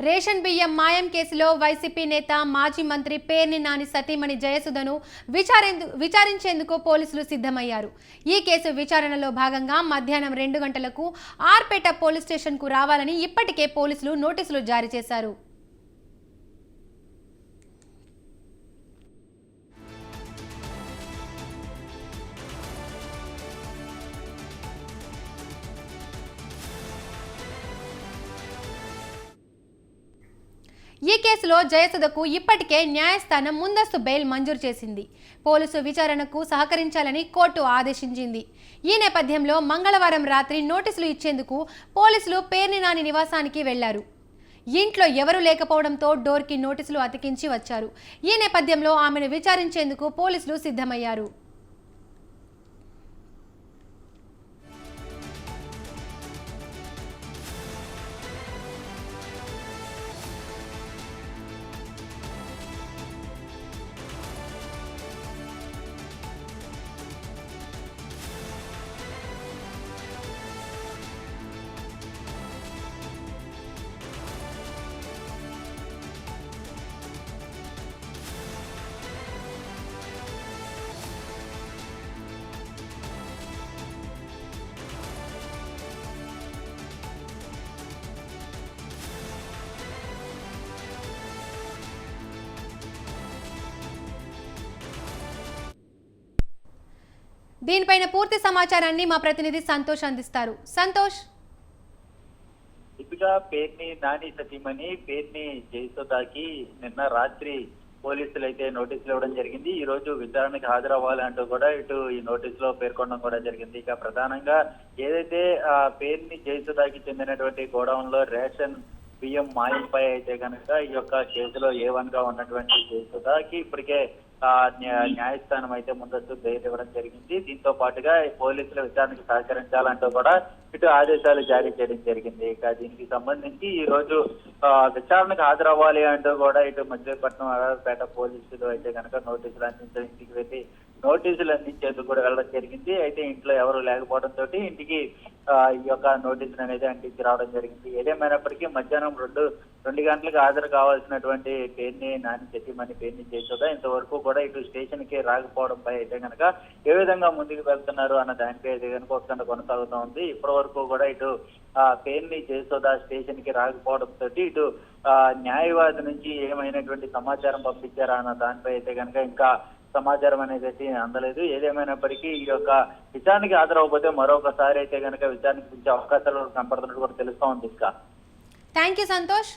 Ration బియ్యం మాయం కేసులో వైసీపీ నేత మాజీ మంత్రి పేర్ని నాని సతీమణి జయసుధను విచారించేందుకు పోలీసులు సిద్ధమయ్యారు. ఈ కేసు విచారణలో భాగంగా మధ్యాహ్నం 2 గంటలకు ఆర్పేట పోలీస్ స్టేషన్కు రావాలని ఇప్పటికే పోలీసులు నోటీసులు జారీ చేశారు. ఈ కేసులో జయసుధకు ఇప్పటికే న్యాయస్థానం ముందస్తు బెయిల్ మంజూరు చేసింది. పోలీసు విచారణకు సహకరించాలని కోర్టు ఆదేశించింది. ఈ నేపథ్యంలో మంగళవారం రాత్రి నోటీసులు ఇచ్చేందుకు పోలీసులు పేర్ని నాని నివాసానికి వెళ్లారు. ఇంట్లో ఎవరూ లేకపోవడంతో డోర్కి నోటీసులు అతికించి వచ్చారు. ఈ నేపథ్యంలో ఆమెను విచారించేందుకు పోలీసులు సిద్ధమయ్యారు. దీనిపైన పూర్తి సమాచారాన్ని మా ప్రతినిధి సంతోష్ అందిస్తారు. సంతోష్, ఇటుగా పేర్ని నాని సతీమణి పేర్ని జయసుధకి నిన్న రాత్రి పోలీసులు అయితే నోటీసులు ఇవ్వడం జరిగింది. ఈ రోజు విచారణకు హాజరవ్వాలి అంటూ కూడా ఇటు ఈ నోటీసులో పేర్కొనడం కూడా జరిగింది. ఇక ప్రధానంగా ఏదైతే పేర్ని జయసుధకి చెందినటువంటి గోడౌన్ లో రేషన్ బియ్యం మాయంపై అయితే కనుక ఈ యొక్క కేసులో A1 గా ఉన్నటువంటి జయసుధకి ఇప్పటికే న్యాయస్థానం అయితే ముందస్తు బెయిల్ ఇవ్వడం జరిగింది. దీంతో పాటుగా పోలీసుల విచారణకు సహకరించాలంటూ కూడా ఇటు ఆదేశాలు జారీ చేయడం జరిగింది. ఇక దీనికి సంబంధించి ఈ రోజు విచారణకు హాజరవ్వాలి అంటూ కూడా ఇటు మచిలీపట్నం అడవిపేట పోలీసులు అయితే కనుక నోటీసులు అందించడం, ఇంటికి వెళ్ళి నోటీసులు అందించేందుకు కూడా వెళ్ళడం జరిగింది. అయితే ఇంట్లో ఎవరు లేకపోవడంతో ఇంటికి ఈ యొక్క నోటీసులు అనేది అంటించి రావడం జరిగింది. ఏదేమైనప్పటికీ మధ్యాహ్నం 2 గంటలకు హాజరు కావాల్సినటువంటి పేర్ని నాని సతీమణి పేర్ని జయసుధ ఇంతవరకు కూడా ఇటు స్టేషన్ కి రాకపోవడంపై అయితే కనుక ఏ విధంగా ముందుకు వెళ్తున్నారు అన్న దానిపై అయితే కనుక ఉత్కంఠ కొనసాగుతూ ఉంది. ఇప్పటి వరకు కూడా ఇటు పేర్ని జయసుధ స్టేషన్ కి రాకపోవడంతో ఇటు న్యాయవాది నుంచి ఏమైనటువంటి సమాచారం పంపించారా అన్న దానిపై అయితే కనుక ఇంకా సమాచారం అనేది అయితే అందలేదు. ఏదేమైనప్పటికీ ఈ యొక్క విచారణకి హాజరవకపోతే మరొకసారి అయితే కనుక విచారణకు పిలిచే అవకాశాలు కనపడుతున్నట్టు కూడా తెలుస్తూ ఉంది. ఇంకా థ్యాంక్ యూ సంతోష్.